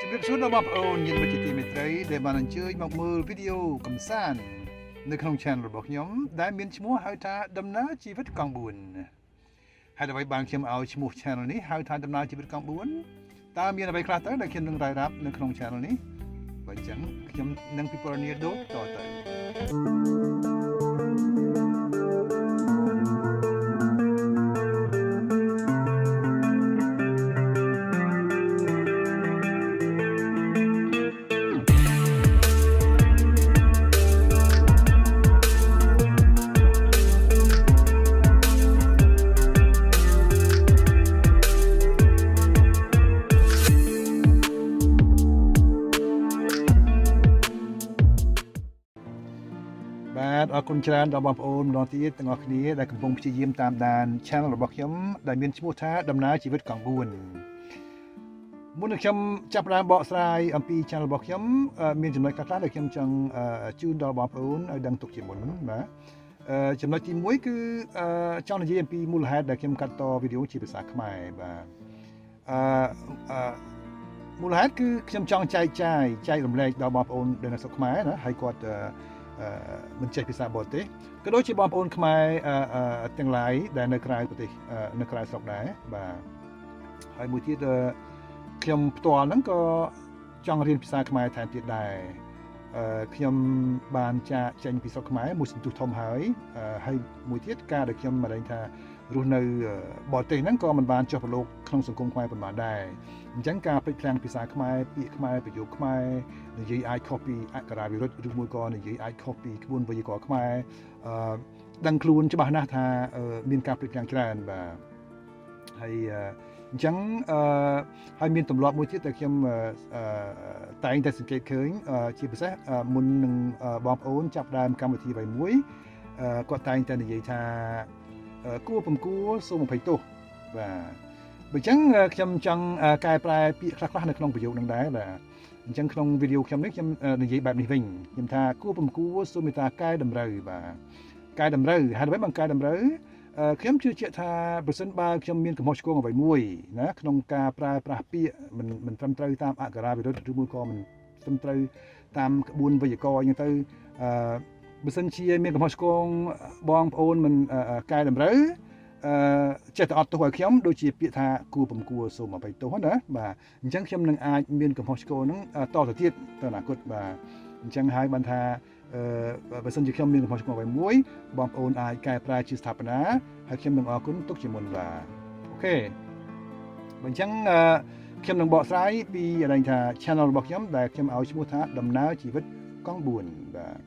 ជំរាបសួរដល់បងប្អូនញាតិមិត្តជាទីមេត្រីដែលបានអញ្ជើញមកមើលវីដេអូកម្សាន្តនៅក្នុង channel របស់ខ្ញុំដែលមានឈ្មោះហៅថាដំណើរជីវិតកង់4ហើយអ្វីបានខ្ញុំឲ្យឈ្មោះ channel នេះហៅថាដំណើរជីវិតកង់4តើមានអ្វីខ្លះទៅដែលខ្ញុំនឹងរាយរាប់នៅក្នុង channel នេះបើអញ្ចឹងខ្ញុំនឹងពិពណ៌នាដូចតទៅបាទអរគុណច្រើនដល់បងប្អូនម្ដងទៀតទាំងអស់គ្នាដែលកំពុងព្យាយាមតាមដាន channel របស់ខ្ញុំដែលមានឈ្មោះថាដំណើរជីវិតកង់4មុននឹងខ្ញុំចាប់ផ្ដើមបកស្រាយអំពី channel របស់ខ្ញុំមានចំណុចខ្លះៗដែលខ្ញុំចង់ជូនដល់បងប្អូនឲ្យដឹងទុកជាមុនបាទចំណុចទី1គឺចង់និយាយអំពីមូលហេតុដែលខ្ញុំកាត់តវីដេអូជាភាសាខ្មែរបាទមូលហេតុគឺខ្ញុំចង់ចែករំលែកដល់បងប្អូនដែលនៅស្រុកខ្មែរណាហើយគាត់មិនចេះភាសាបរទេសក៏ដូចជាបងប្អូនខ្មែរទាំងឡាយដែលនៅក្រៅប្រទេសនៅក្រៅស្រុកដែរបាទហើយមួយទៀតខ្ញុំផ្ទាល់ហ្នឹងក៏ចង់រៀនភាសាខ្មែរថែមទៀតដែរខ្ញុំបានចាកចេញពីស្រុកខ្មែរមួយសន្ទុះធំហើយមួយទៀតការដែលខ្ញុំមកដឹងថារស់នៅបរទេសហ្នឹងក៏មិនបានចុះប្រឡូកក្នុងសង្គមខ្មែរប៉ុន្មានដែរអញ្ចឹងការភ្លេចភ្លាំងភាសាខ្មែរពាក្យខ្មែរប្រយោគខ្មែរនិយាយអាចខុសពីអក្ខរាវិរុទ្ធឬមួយក៏និយាយអាចខុសពីក្បួនវេយ្យាករណ៍ខ្មែរដឹងខ្លួនច្បាស់ណាស់ថាមានការភ្លេចភ្លាំងច្រើនបាទហើយអញ្ចឹងហើយមានទម្លាប់មួយទៀតដែលខ្ញុំតែងតែសង្កេតឃើញជាពិសេសមុននឹងបងប្អូនចាប់ដើមកម្មវិធីអ្វីមួយគាត់តែងតែនិយាយថាគួរពំគួរសូម20ទោសបាទបើអញ្ចឹងខ្ញុំចង់កែប្រែពាក្យខ្លះៗនៅក្នុងប្រយោគនឹងដែរបាទអញ្ចឹងក្នុងវីដេអូខ្ញុំនេះខ្ញុំនិយាយបែបនេះវិញខ្ញុំថាគួរពំគួរសូមមេត្តាកែតម្រូវបាទកែតម្រូវហើយអ្វីbằngកែតម្រូវខ្ញុំជឿជាក់ថាប្រសិនបើខ្ញុំមានកំហុសឆ្គងអ្វីមួយណាក្នុងការប្រើប្រាស់ពាក្យមិនត្រឹមត្រូវតាមអក្ខរាវិរុទ្ធឬមួយក៏មិនត្រឹមត្រូវតាមក្បួនវេយ្យាករណ៍អញ្ចឹងទៅបើសិនជាមានកំហុសឆ្គងបងប្អូនមិនកែតម្រូវចេះតែអត់ទោសឲ្យខ្ញុំដូចជាពាក្យថាគួរពំគួរសូមអភ័យទោសណាបាទអញ្ចឹងខ្ញុំនឹងអាចមានកំហុសឆ្គងហ្នឹងតទៅទៀតទៅអនាគតបាទអញ្ចឹងហើយបានថាបើសិនជាខ្ញុំមានកំហុសឆ្គងអ្វីមួយបងប្អូនអាចកែប្រែជាស្ថាបនាហើយខ្ញុំនឹងអរគុណទុកជាមុនបាទអូខេបើអញ្ចឹងខ្ញុំនឹងបកស្រាយពីอะไรថា channel របស់ខ្ញុំដែលខ្ញុំឲ្យឈ្មោះថាដំណើរជីវិតកង់4បាទ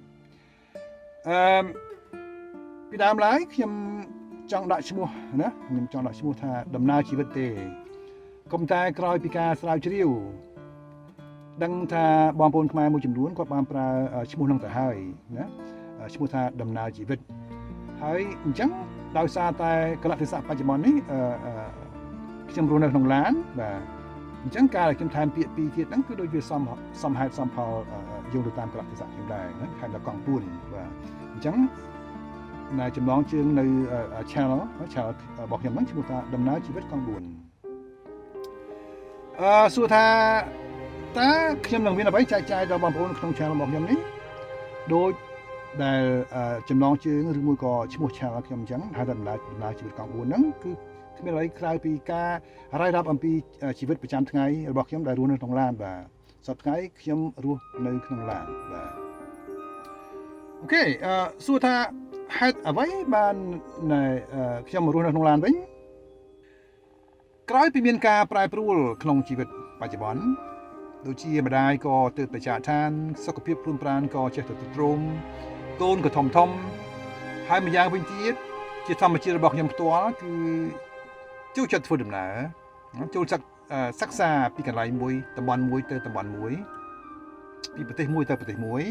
ពីដើមឡើយខ្ញុំចង់ដាក់ឈ្មោះណាខ្ញុំចង់ដាក់ឈ្មោះថាដំណើរជីវិតទេកុំតែក្រោយពីការស្រាវជ្រាវដឹងថាបងប្អូនខ្មែរមួយចំនួនគាត់បានប្រើឈ្មោះនឹងទៅហើយណាឈ្មោះថាដំណើរជីវិតហើយអញ្ចឹងដោយសារតែកលៈទេសៈបច្ចុប្បន្ននេះខ្ញុំរស់នៅក្នុងឡានបាទអញ្ចឹងការដែលខ្ញុំថែមពាក្យពីរទៀតហ្នឹងគឺដូចវាសមហេតុសមផលយោងទៅតាមកលៈទេសៈខ្ញុំដែរណាខែដល់កង់4បាទអញ្ចឹងនៅចំណងជើងនៅ channel របស់ខ្ញុំហ្នឹងឈ្មោះថាដំណើរជីវិតកង់4សួរថាតើខ្ញុំនឹងមានអ្វីចែកចាយដល់បងប្អូនក្នុង channel របស់ខ្ញុំនេះដូចដែលចំណងជើងឬមួយក៏ឈ្មោះ channel ខ្ញុំអញ្ចឹងហៅថាដំណើរជីវិតកង់4ហ្នឹងគឺគ្មានអ្វីក្រៅពីការរាយរាប់អំពីជីវិតប្រចាំថ្ងៃរបស់ខ្ញុំដែលរស់នៅក្នុងឡានបាទសប្តាហ៍ថ្ងៃខ្ញុំរស់នៅក្នុងឡានបាទអូខេសួរថាហេតុអ្វីបានខ្ញុំរស់នៅក្នុងឡានវិញក្រោយពីមានការប្រែប្រួលក្នុងជីវិតបច្ចុប្បន្នដូចជាម្ដាយក៏ទៅបច្ចៈឋានសុខភាពខ្លួនប្រាណក៏ចេះតែទ្រង់កូនក៏ធំហើយម្យ៉ាងវិញទៀតជាធម្មជាតិរបស់ខ្ញុំផ្ទាល់គឺចូលចិត្តធ្វើដំណើរចូលសិក្សាពីកន្លែងមួយតំបន់មួយទៅតំបន់មួយពីប្រទេសមួយទៅប្រទេសមួយ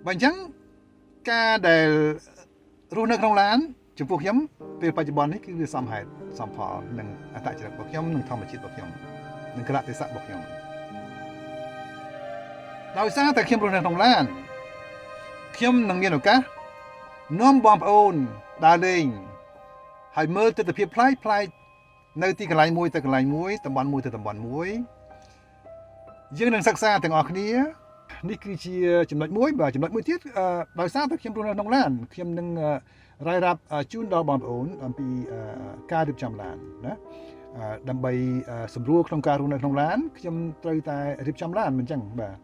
បើអញ្ចឹងការដែលរស់នៅក្នុងឡានចំពោះខ្ញុំពេលបច្ចុប្បន្ននេះគឺវាសមហេតុសមផលនឹងអត្តចរិតរបស់ខ្ញុំនិងធម្មជាតិរបស់ខ្ញុំនិងកលៈទេសៈរបស់ខ្ញុំដោយសារតែខ្ញុំរស់នៅក្នុងឡានខ្ញុំនឹងមានឱកាសនាំបងប្អូនដើរលេងហើយមើលទស្សនវិជ្ជាប្លែកៗនៅទីកន្លែងមួយទៅកន្លែងមួយតំបន់មួយទៅតំបន់មួយ យើងនឹងសិក្សាទាំងអស់គ្នានេះគឺជាចំណុចមួយបាទចំណុចមួយទៀតដោយសារតែខ្ញុំរស់នៅក្នុងឡានខ្ញុំនឹងរាយរាប់ជូនដល់បងប្អូនអំពីការរៀបចំឡានណាដើម្បីសម្រួលក្នុងការរស់នៅក្នុងឡានខ្ញុំត្រូវតែរៀបចំឡានមិនអញ្ចឹងបាទ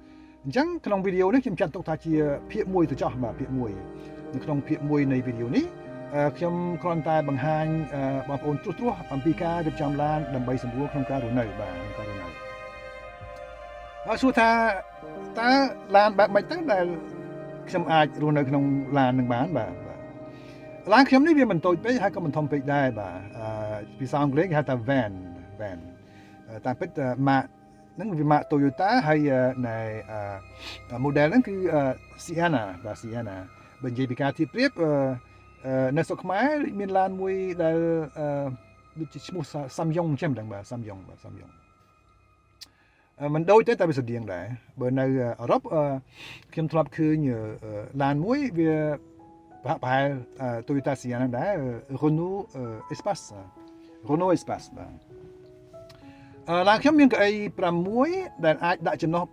អញ្ចឹងក្នុងវីដេអូនេះខ្ញុំចាត់ទុកថាជាភាគ1ទៅចោះបាទភាគ1នៅក្នុងភាគ1នៃវីដេអូនេះខ្ញុំគ្រាន់តែបង្ហាញបងប្អូនត្រួសអំពីការរៀបចំឡានដើម្បីសម្រួលក្នុងការរស់នៅបាទក្នុងការរស់នៅហើយសួរថាតើឡានបែបម៉េចទៅដែលខ្ញុំអាចរស់នៅក្នុងឡាននឹងបានបាទឡានខ្ញុំនេះវាមិនតូចពេកហើយក៏មិនធំពេកដែរបាទភាសាអង់គ្លេសគេហៅថា van តាមពិតម៉ាកហ្នឹងវាម៉ាក Toyota ហើយនៃ model ហ្នឹងគឺ Sienna បាទ Sienna បើនិយាយពីការធៀបប្រៀបនៅស្រុកខ្មែរមានឡានមួយដែលដូចជាឈ្មោះ Samyong អញ្ចឹងមិនដឹងបាទ Samyong មិនដូចទេតែវាស្តៀងដែរបើនៅអឺរ៉ុបខ្ញុំធ្លាប់ឃើញឡានមួយវាប្រហែល Toyota Sienna ដែរ Renault Espace បាទឡានខ្ញុំមានកៅអី6ដែលអាចដាក់ចំណុះ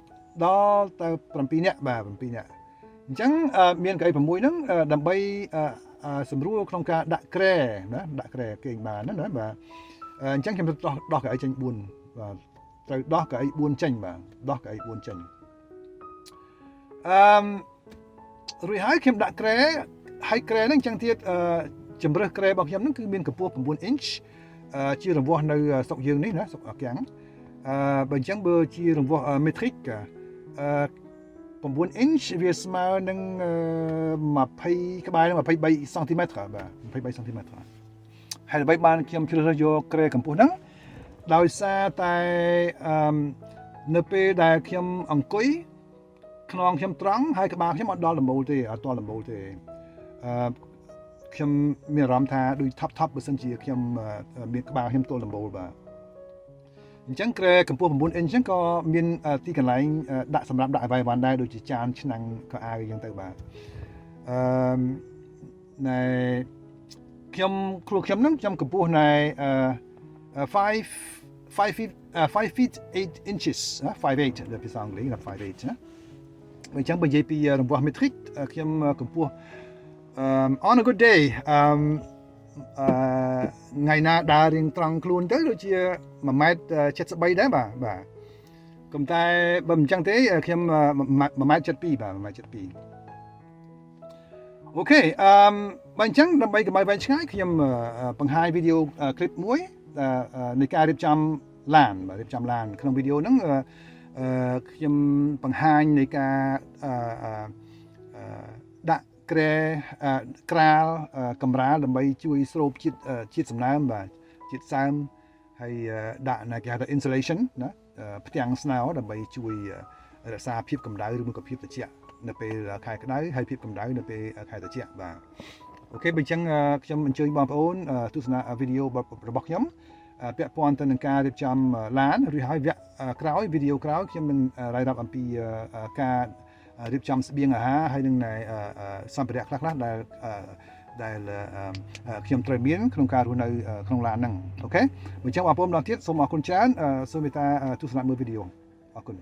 ដល់ទៅ7នាក់បាទ7នាក់អញ្ចឹងមានកៅអី6ហ្នឹងដើម្បីសម្រួលក្នុងការដាក់គ្រែណាដាក់គ្រែគេងបានណាបាទអញ្ចឹងខ្ញុំដោះកៅអីចេញ4បាទត្រូវដោះកៅអី4ចេញបាទដោះកៅអី4ចេញរួចហើយខ្ញុំដាក់គ្រែហើយគ្រែហ្នឹងអញ្ចឹងទៀតជំរើសគ្រែរបស់ខ្ញុំហ្នឹងគឺមានកម្ពស់9 inch ជារង្វាស់នៅស្រុកយើងនេះណាស្រុកអាកាំងបើអញ្ចឹងបើជារង្វាស់ metric 9 inch វាស្មើនឹង20ក្បែរនឹង23 cm បាទ23 cm ហើយដើម្បីបានខ្ញុំជ្រើសរើសយកគ្រែកម្ពស់ហ្នឹងដោយសារតែនៅពេលដែលខ្ញុំអង្គុយខ្នងខ្ញុំត្រង់ហើយក្បាលខ្ញុំអត់ដល់ដំបូលទេអត់ទាល់ដំបូលទេខ្ញុំមានអារម្មណ៍ថាដូចថប់បើសិនជាខ្ញុំមានក្បាលខ្ញុំទាល់ដំបូលបាទអញ្ចឹងគ្រែកម្ពស់9 inch អញ្ចឹងក៏មានទីកន្លែងដាក់សម្រាប់ដាក់អ្វីវ៉ាន់ដែរដូចជាចានឆ្នាំងកៅអៅអញ្ចឹងទៅបាទណែខ្ញុំហ្នឹងខ្ញុំកម្ពស់ណែ5 feet 8 inches 5'8" ដែលភាសាអង់គ្លេសថា 5'8" ណាអញ្ចឹងបើនិយាយពីរង្វាស់ metric ខ្ញុំកម្ពស់on a good day ថ្ងៃណាដើររៀងត្រង់ខ្លួនទៅដូចជា1.73 ម៉ែត្រដែរបាទកុំតែបើមិនអញ្ចឹងទេខ្ញុំ1.72 ម៉ែត្របាទ1.72 ម៉ែត្រអូខេបើអញ្ចឹងដើម្បីកុំឲ្យវែងឆ្ងាយខ្ញុំបង្ហាញវីដេអូคลิปមួយនៃការរៀបចំឡានបាទរៀបចំឡានក្នុងវីដេអូហ្នឹងខ្ញុំបង្ហាញនៃការដាក់គ្រែក្រាលកម្រាលដើម្បីជួយស្រូបជាតិសំណើមបាទជាតិសើមហើយដាក់គេហៅថា insulation ណាផ្ទាំងស្នោដើម្បីជួយរក្សាភាពកម្ដៅឬមួយក៏ភាពត្រជាក់នៅពេលខែក្ដៅហើយភាពកម្ដៅនៅពេលខែត្រជាក់បាទអូខេបើអញ្ចឹងខ្ញុំអញ្ជើញបងប្អូនទស្សនាវីដេអូរបស់ខ្ញុំពាក់ព័ន្ធទៅនឹងការរៀបចំឡានឬហើយវគ្គក្រោយវីដេអូក្រោយខ្ញុំនឹងរាយរាប់អំពីការរៀបចំស្បៀងអាហារហើយនឹងសម្ភារៈខ្លះៗដែលខ្ញុំត្រូវមានក្នុងការរស់នៅក្នុងឡានហ្នឹងអូខេអញ្ចឹងបងប្អូនម្ដងទៀតសូមអរគុណច្រើនសូមមេត្តាទស្សនាមើលវីដេអូអរគុណ